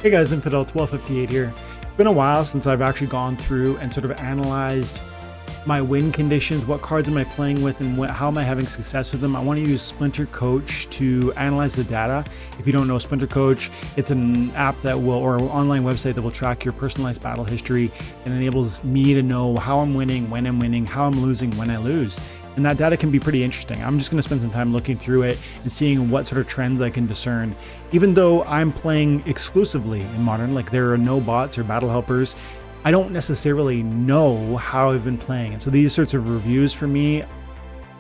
Hey guys, Infidel1258 here. It's been a while since I've actually gone through and sort of analyzed my win conditions, what cards am I playing with, and how am I having success with them. I want to use SPLINTERCOACH to analyze the data. If you don't know SPLINTERCOACH, it's an app that will, or an online website that will track your personalized battle history and enables me to know how I'm winning, when I'm winning, how I'm losing, when I lose. And that data can be pretty interesting. I'm just going to spend some time looking through it and seeing what sort of trends I can discern. Even though I'm playing exclusively in Modern, like there are no bots or battle helpers, I don't necessarily know how I've been playing. And so these sorts of reviews for me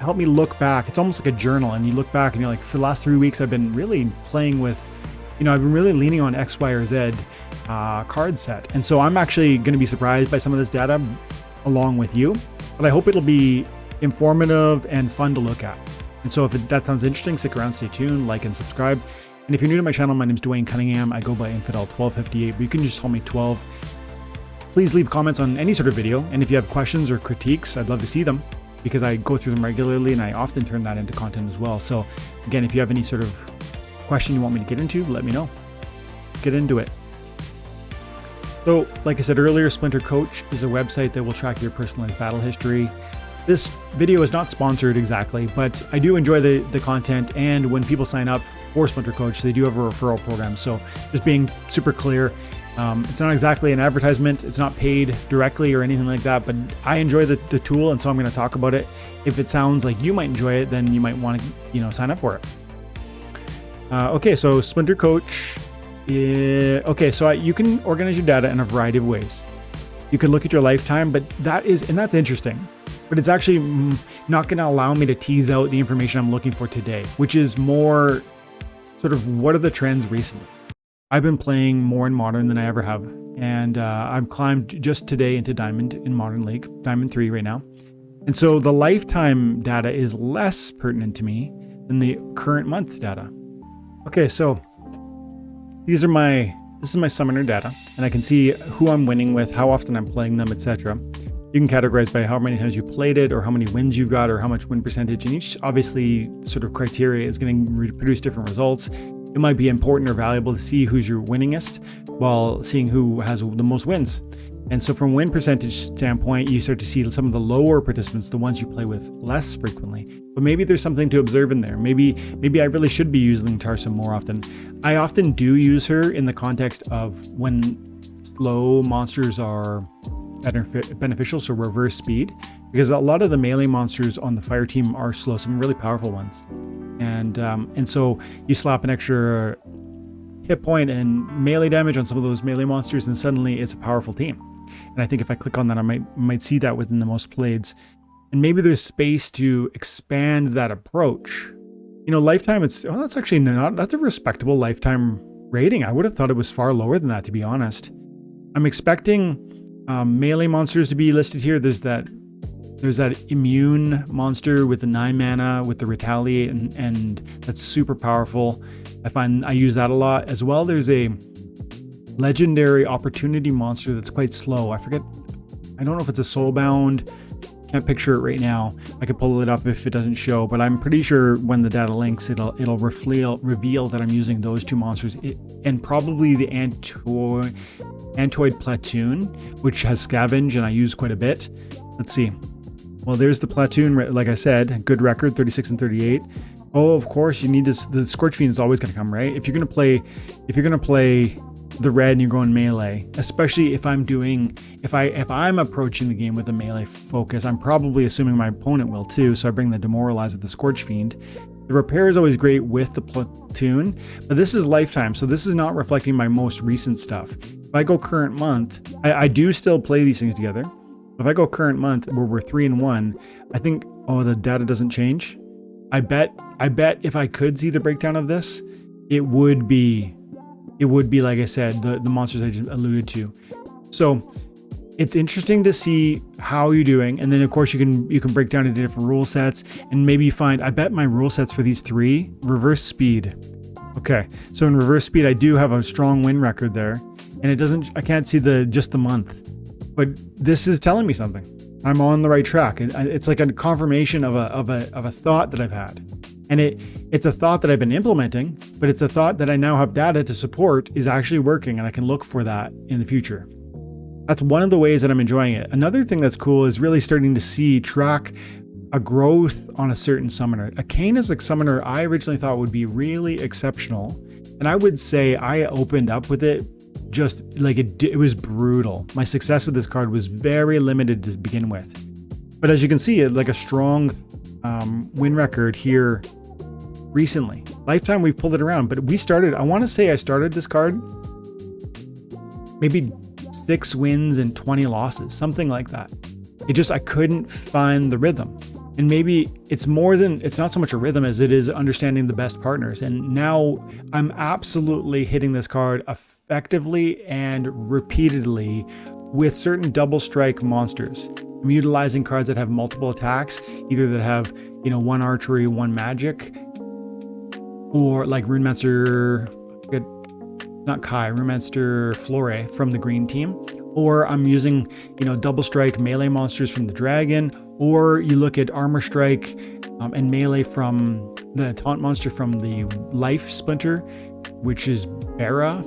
help me look back. It's almost like a journal, and you look back and you're like, for the last 3 weeks, I've been really playing with, I've been really leaning on X, Y, or Z card set. And so I'm actually going to be surprised by some of this data along with you, but I hope it'll be informative and fun to look at. And so if that sounds interesting, stick around, stay tuned, like and subscribe. And if you're new to my channel, my name is Dwayne Cunningham. I go by Infidel1258, but you can just call me 12. Please leave comments on any sort of video. And if you have questions or critiques, I'd love to see them because I go through them regularly and I often turn that into content as well. So again, if you have any sort of question you want me to get into, let me know. Get into it. So like I said earlier, SPLINTERCOACH is a website that will track your personalized battle history. This video is not sponsored exactly, but I do enjoy the content, and when people sign up for SPLINTERCOACH, they do have a referral program. So just being super clear, it's not exactly an advertisement, it's not paid directly or anything like that, but I enjoy the tool, and so I'm going to talk about it. If it sounds like you might enjoy it, then you might want to sign up for it. Okay, so SPLINTERCOACH, so you can organize your data in a variety of ways. You can look at your lifetime, but that's interesting. But it's actually not going to allow me to tease out the information I'm looking for today, which is more sort of what are the trends recently. I've been playing more in Modern than I ever have, and I've climbed just today into Diamond in Modern League, Diamond 3 right now. And so the lifetime data is less pertinent to me than the current month data. Okay, so this is my summoner data, and I can see who I'm winning with, how often I'm playing them, etc. You can categorize by how many times you played it, or how many wins you've got, or how much win percentage, and each obviously sort of criteria is going to produce different results. It might be important or valuable to see who's your winningest while seeing who has the most wins. And so from win percentage standpoint, you start to see some of the lower participants, the ones you play with less frequently. But maybe there's something to observe in there. Maybe I really should be using Tarsa more often. I often do use her in the context of when slow monsters are beneficial, so reverse speed, because a lot of the melee monsters on the fire team are slow, some really powerful ones, and so you slap an extra hit point and melee damage on some of those melee monsters, and suddenly it's a powerful team. And I think if I click on that, I might see that within the most playeds, and maybe there's space to expand that approach. Lifetime, that's actually that's a respectable lifetime rating. I would have thought it was far lower than that, to be honest. I'm expecting melee monsters to be listed here. There's that immune monster with the 9 mana with the retaliate, and that's super powerful. I find I use that a lot as well. There's a legendary opportunity monster that's quite slow. I don't know if it's a soulbound. Can't picture it right now. I could pull it up if it doesn't show, but I'm pretty sure when the data links, it'll reveal that I'm using those two monsters, and probably the Antoid Platoon, which has Scavenge, and I use quite a bit. Let's see. Well, there's the Platoon, like I said, good record, 36 and 38. Oh, of course, you need this. The Scorch Fiend is always going to come, right? If you're going to play the red and you're going melee, especially if I'm approaching the game with a melee focus, I'm probably assuming my opponent will too, so I bring the Demoralize with the Scorch Fiend. The repair is always great with the Platoon, but this is lifetime, so this is not reflecting my most recent stuff. If I go current month, I do still play these things together. If I go current month where we're 3 and 1, I think, the data doesn't change. I bet if I could see the breakdown of this, it would be like I said, the monsters I just alluded to. So it's interesting to see how you're doing, and then of course you can break down into different rule sets, and maybe you find, I bet my rule sets for these 3, reverse speed. Okay, so in reverse speed, I do have a strong win record there, and I can't see just the month, but this is telling me something. I'm on the right track. It's like a confirmation of a thought that I've had. And it's a thought that I've been implementing, but it's a thought that I now have data to support is actually working, and I can look for that in the future. That's one of the ways that I'm enjoying it. Another thing that's cool is really starting to track a growth on a certain summoner. A Kain is a summoner I originally thought would be really exceptional. And I would say I opened up with it just like it was brutal. My success with this card was very limited to begin with. But as you can see, like a strong win record here recently. Lifetime, we've pulled it around, but I want to say I started this card maybe 6 wins and 20 losses, something like that. I couldn't find the rhythm. And maybe it's not so much a rhythm as it is understanding the best partners. And now I'm absolutely hitting this card effectively and repeatedly with certain double strike monsters. I'm utilizing cards that have multiple attacks, either that have, 1 archery, 1 magic, or like Runemaster, not Kai, Runemaster Flore from the green team. Or I'm using, double strike melee monsters from the dragon, or you look at armor strike and melee from the taunt monster from the life splinter, which is Bera,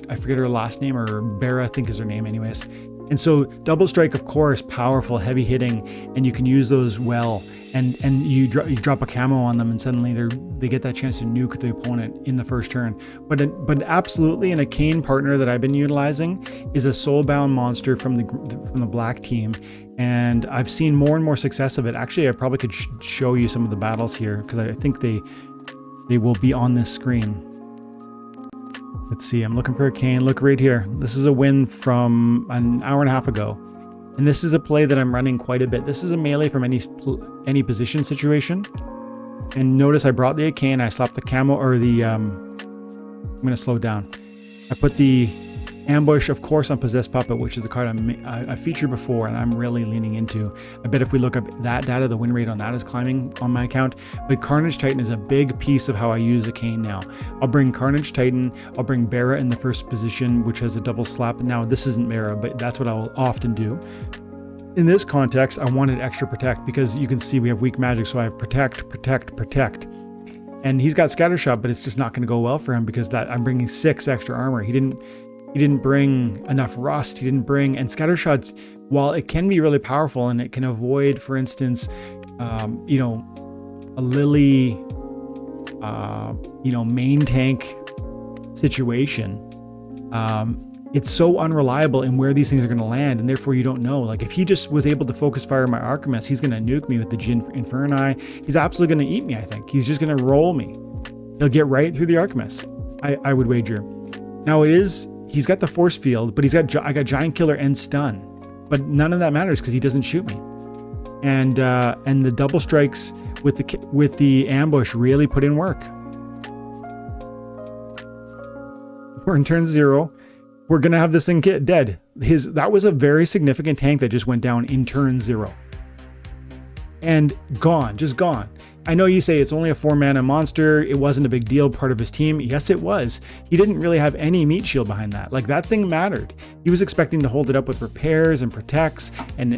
I forget her last name, or Bera I think is her name anyways. And so double strike, of course, powerful, heavy hitting, and you can use those well. And you drop a camo on them, and suddenly they get that chance to nuke the opponent in the first turn. But absolutely, in a Kain partner that I've been utilizing is a soulbound monster from the black team, and I've seen more and more success of it. Actually, I probably could show you some of the battles here because I think they will be on this screen. Let's see, I'm looking for a Kain. Look right here. This is a win from an hour and a half ago. And this is a play that I'm running quite a bit. This is a melee from any position situation. And notice I brought the Kain, I slapped the camo, or the, I'm gonna slow down. I put the ambush, of course, on Possessed Puppet, which is a card I featured before and I'm really leaning into. I bet if we look up that data, the win rate on that is climbing on my account. But Carnage Titan is a big piece of how I use a Kain now. I'll bring Carnage Titan, I'll bring Bera in the first position, which has a double slap. Now, this isn't Bera, but that's what I'll often do. In this context, I wanted extra protect because you can see we have weak magic, so I have protect. And he's got Scattershot, but it's just not going to go well for him because I'm bringing 6 extra armor. He didn't bring enough rust. And Scattershots, while it can be really powerful and it can avoid, for instance, a Lily, main tank situation, it's so unreliable in where these things are going to land, and therefore you don't know. Like if he just was able to focus fire my Archimist, he's going to nuke me with the Jin Inferni. He's absolutely going to eat me, I think. He's just going to roll me. He'll get right through the Archimist, I would wager. Now he's got the force field, but I got Giant Killer and stun, but none of that matters because he doesn't shoot me. And the double strikes with the ambush really put in work. We're in turn 0. We're gonna have this thing get dead. That was a very significant tank that just went down in turn 0. And just gone. I know you say it's only a 4-mana monster. It wasn't a big deal, part of his team. Yes, it was. He didn't really have any meat shield behind that. Like that thing mattered. He was expecting to hold it up with repairs and protects, and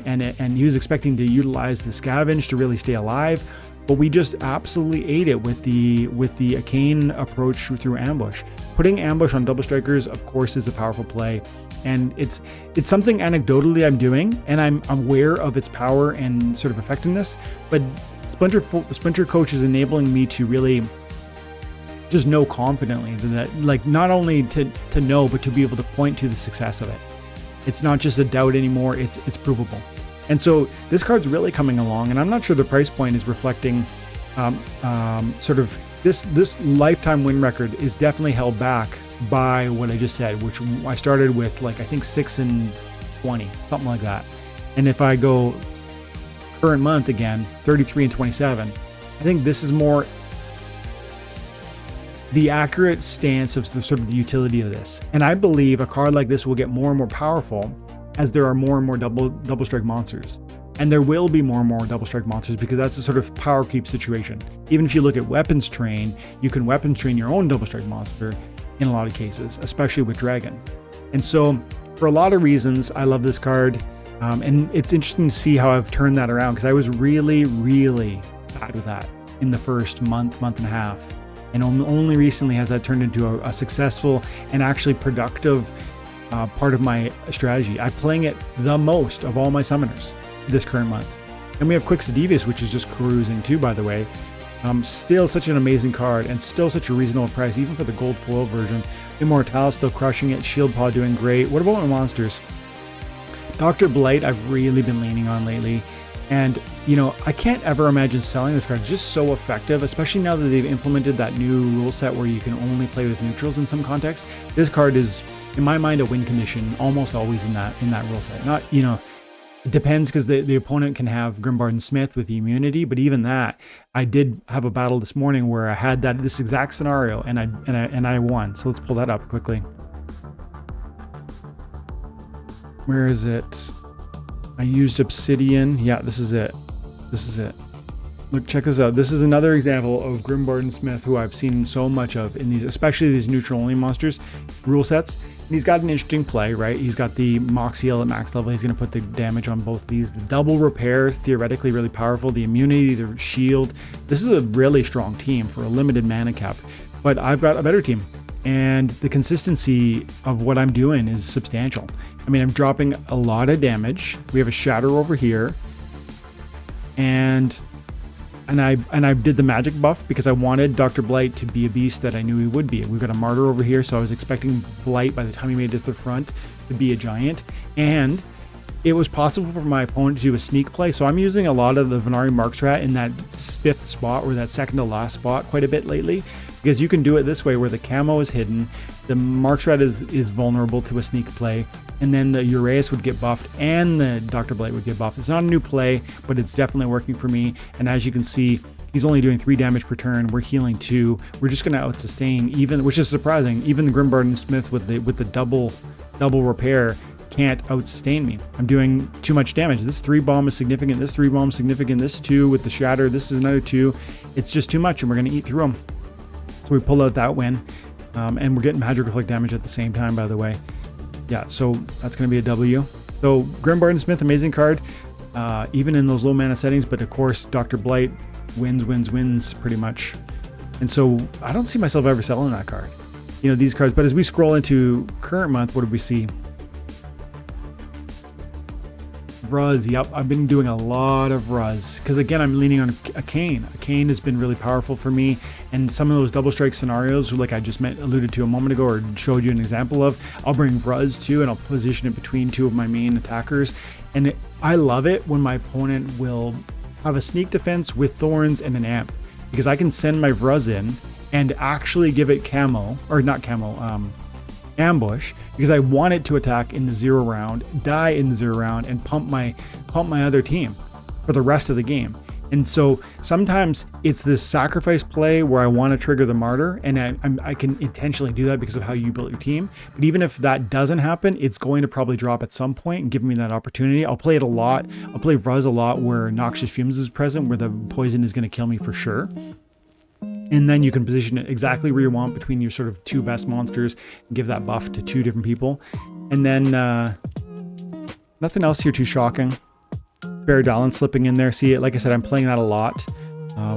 he was expecting to utilize the scavenge to really stay alive. But we just absolutely ate it with the Kain approach through ambush. Putting ambush on double strikers, of course, is a powerful play. And it's something anecdotally I'm doing, and I'm aware of its power and sort of effectiveness, but Splintercoach is enabling me to really just know confidently that, like, not only to know, but to be able to point to the success of it. It's not just a doubt anymore, it's provable. And so this card's really coming along, and I'm not sure the price point is reflecting sort of this lifetime win record is definitely held back by what I just said, which I started with, like, I think 6 and 20, something like that. And if I go current month again, 33 and 27, I think this is more the accurate stance of the sort of the utility of this. And I believe a card like this will get more and more powerful as there are more and more double strike monsters. And there will be more and more double strike monsters because that's a sort of power creep situation. Even if you look at weapons train, you can weapons train your own double strike monster in a lot of cases, especially with Dragon. And so for a lot of reasons, I love this card. And it's interesting to see how I've turned that around because I was really, really bad with that. in the first month and a half. And only recently has that turned into a successful and actually productive part of my strategy. I'm playing it the most of all my summoners this current month. And we have Quixodevious, which is just cruising too, by the way. Still such an amazing card and still such a reasonable price, even for the gold foil version. Immortal still crushing it. Shield Paw doing great. What about my monsters? Dr. Blight I've really been leaning on lately. And, you know, I can't ever imagine selling this card. It's just so effective, especially now that they've implemented that new rule set where you can only play with neutrals in some contexts. This card is, in my mind, a win condition almost always in that rule set. Not, you know, it depends because the opponent can have Grimbard Smith with the immunity, but even that, I did have a battle this morning where I had this exact scenario and I won. So let's pull that up quickly. Where is it? I used Obsidian. Yeah, this is it. This is it. Look, check this out. This is another example of Grimbard Smith, who I've seen so much of in these, especially these neutral only monsters rule sets. And he's got an interesting play, right? He's got the Moxiel at max level. He's going to put the damage on both these. The double repair, theoretically really powerful. The immunity, the shield. This is a really strong team for a limited mana cap. But I've got a better team. And the consistency of what I'm doing is substantial. I mean, I'm dropping a lot of damage. We have a Shatter over here. And I did the magic buff because I wanted Dr. Blight to be a beast that I knew he would be. We've got a Martyr over here, so I was expecting Blight by the time he made it to the front to be a giant. And it was possible for my opponent to do a sneak play, so I'm using a lot of the Venari Markstrat in that 5th spot or that second to last spot quite a bit lately, because you can do it this way where the camo is hidden, the Markstrat is vulnerable to a sneak play, and then the Uraeus would get buffed and the Dr. Blight would get buffed. It's not a new play, but it's definitely working for me. And as you can see, he's only doing 3 damage per turn. We're healing 2. We're just going to out-sustain, even, which is surprising. Even the Grimbard Smith with the double repair can't out-sustain me. I'm doing too much damage. This 3 bomb is significant. This 3 bomb is significant. This 2 with the Shatter. This is another 2. It's just too much, and we're going to eat through them. So we pull out that win, and we're getting Magic Reflect damage at the same time, by the way. Yeah, so that's going to be a W. So Grimbard Smith, amazing card, even in those low mana settings. But of course, Dr. Blight wins pretty much. And so I don't see myself ever selling that card. You know, these cards. But as we scroll into current month, what do we see? Ruz, yep, I've been doing a lot of Ruz because again I'm leaning on a Kane. A Kane has been really powerful for me, and some of those double strike scenarios like I just alluded to a moment ago or showed you an example of, I'll bring Ruz too and I'll position it between 2 of my main attackers, and I love it when my opponent will have a sneak defense with thorns and an amp, because I can send my Ruz in and actually give it camo, or not camo, ambush, because I want it to attack in the 0 round, die in the 0 round, and pump my other team for the rest of the game. And so sometimes it's this sacrifice play where I want to trigger the Martyr, and I can intentionally do that because of how you built your team. But even if that doesn't happen, it's going to probably drop at some point and give me that opportunity. I'll play it a lot. I'll play Ruz a lot where Noxious Fumes is present, where the poison is going to kill me for sure. And then you can position it exactly where you want between your sort of 2 best monsters and give that buff to 2 different people. And then nothing else here too shocking. Baradalin slipping in there. See it, like I said, I'm playing that a lot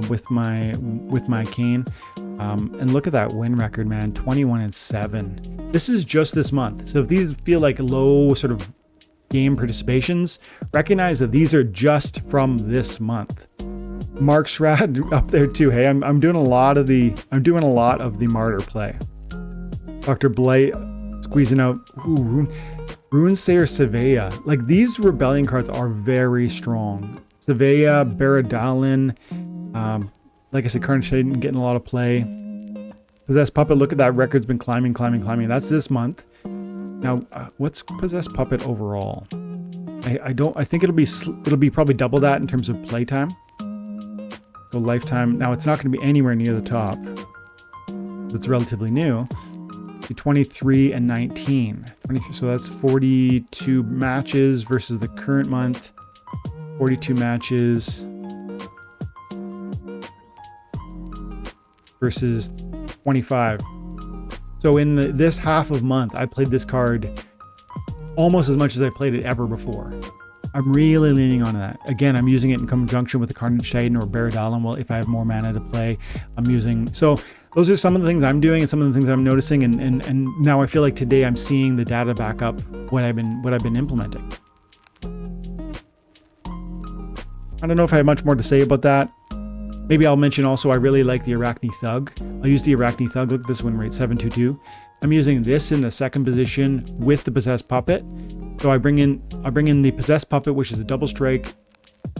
with my Kane. And look at that win record, man, 21-7. This is just this month. So if these feel like low sort of game participations, recognize that these are just from this month. Markstrat up there too. Hey, I'm doing a lot of the Martyr play. Dr. Blight squeezing out. Ooh, Runesayer Savea. Like, these Rebellion cards are very strong. Savea, Baradalin, like I said, Carnage getting a lot of play. Possessed Puppet, look at that, record's been climbing. That's this month. Now, what's Possessed Puppet overall? I think it'll be probably double that in terms of playtime. So lifetime. Now it's not going to be anywhere near the top. It's relatively new. 23 and 19. So that's 42 matches versus the current month. 42 matches versus 25. So in this half of month, I played this card almost as much as I played it ever before. I'm really leaning on that. Again, I'm using it in conjunction with the Carnage Titan or Baradalin. Well, if I have more mana to play, I'm using. So those are some of the things I'm doing and some of the things I'm noticing. And now I feel like today I'm seeing the data back up what I've been implementing. I don't know if I have much more to say about that. Maybe I'll mention also I really like the Arachne Thug. I'll use the Arachne Thug. Look at this win rate, 722. I'm using this in the second position with the Possessed Puppet. So I bring in the Possessed Puppet, which is a double strike,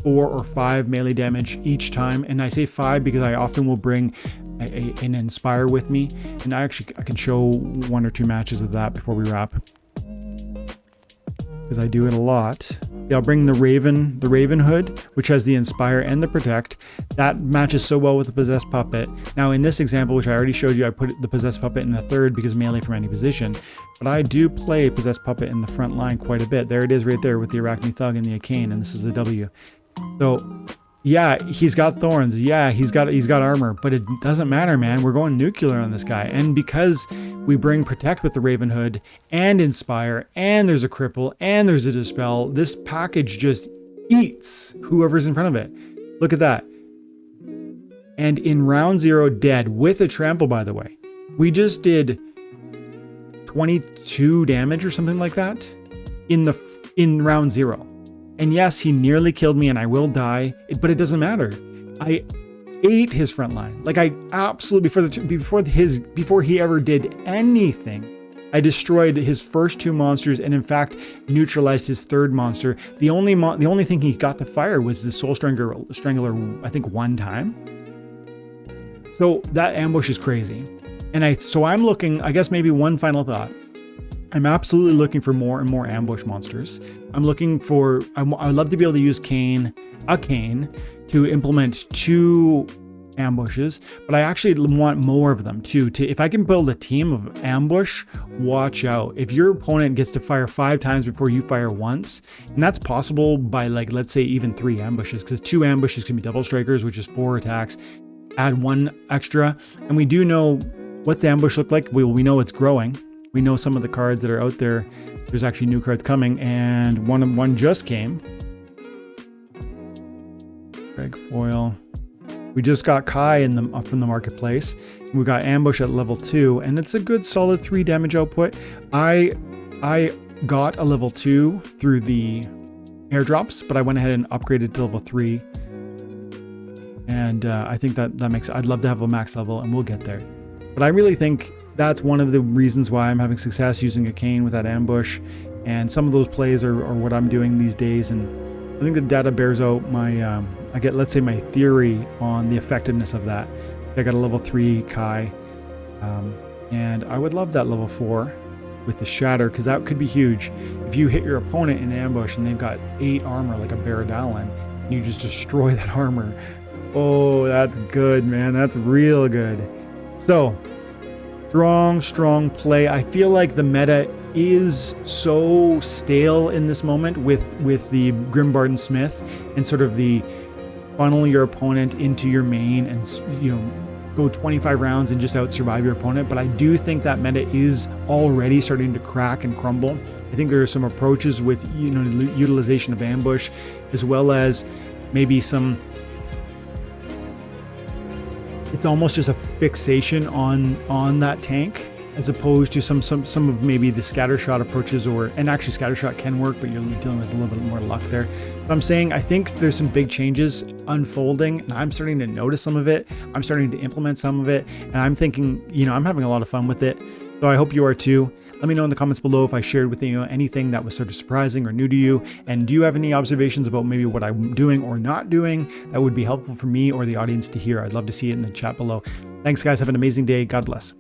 4 or 5 melee damage each time. And I say 5 because I often will bring an Inspire with me. And I can show 1 or 2 matches of that before we wrap, because I do it a lot. Yeah, I'll bring the Raven Hood, which has the Inspire and the Protect. That matches so well with the Possessed Puppet. Now in this example, which I already showed you, I put the Possessed Puppet in the third because melee from any position. But I do play Possessed Puppet in the front line quite a bit. There it is right there with the Arachne Thug and the Arcane, and this is a W. So yeah, he's got thorns. Yeah, he's got armor, but it doesn't matter, man. We're going nuclear on this guy. And because we bring Protect with the Raven Hood and Inspire, and there's a Cripple, and there's a Dispel, this package just eats whoever's in front of it. Look at that. And in round 0, dead with a Trample, by the way. We just did 22 damage or something like that in round 0. And yes, he nearly killed me and I will die, but it doesn't matter. I ate his front line. Like I absolutely, before he ever did anything, I destroyed his first 2 monsters and in fact neutralized his third monster. The only thing he got to fire was the Soul Strangler, I think 1 time. So that ambush is crazy. And so I'm looking, I guess maybe one final thought. I'm absolutely looking for more and more ambush monsters. I'm looking for, I'd love to be able to use a Cane to implement 2 ambushes, but I actually want more of them too. If I can build a team of ambush, watch out. If your opponent gets to fire 5 times before you fire once, and that's possible by like, let's say even 3 ambushes, because 2 ambushes can be double strikers, which is 4 attacks, add 1 extra. And we do know what the ambush looked like. We know it's growing. We know some of the cards that are out there. There's actually new cards coming, and one just came. Greg Foil. We just got Kai from the marketplace. We got Ambush at level 2, and it's a good solid 3 damage output. I got a level 2 through the airdrops, but I went ahead and upgraded to level 3. And I think that makes, I'd love to have a max level, and we'll get there. But I really think that's one of the reasons why I'm having success using a Cane with that ambush, and some of those plays are what I'm doing these days. And I think the data bears out my let's say my theory on the effectiveness of that. I got a level 3 Kai, and I would love that level 4 with the Shatter, because that could be huge. If you hit your opponent in ambush and they've got 8 armor like a Baradalin, and you just destroy that armor, oh, that's good, man. That's real good. So strong play. I feel like the meta is so stale in this moment with the Grimbarden Smith and sort of the funnel your opponent into your main and go 25 rounds and just out survive your opponent. But I do think that meta is already starting to crack and crumble. I think there are some approaches with utilization of ambush, as well as maybe some, it's almost just a fixation on that tank, as opposed to some of maybe the scattershot approaches, and actually scattershot can work, but you're dealing with a little bit more luck there. But I'm saying I think there's some big changes unfolding, and I'm starting to notice some of it. I'm starting to implement some of it, and I'm thinking, I'm having a lot of fun with it. So I hope you are too. Let me know in the comments below if I shared with you anything that was sort of surprising or new to you. And do you have any observations about maybe what I'm doing or not doing that would be helpful for me or the audience to hear? I'd love to see it in the chat below. Thanks, guys. Have an amazing day. God bless.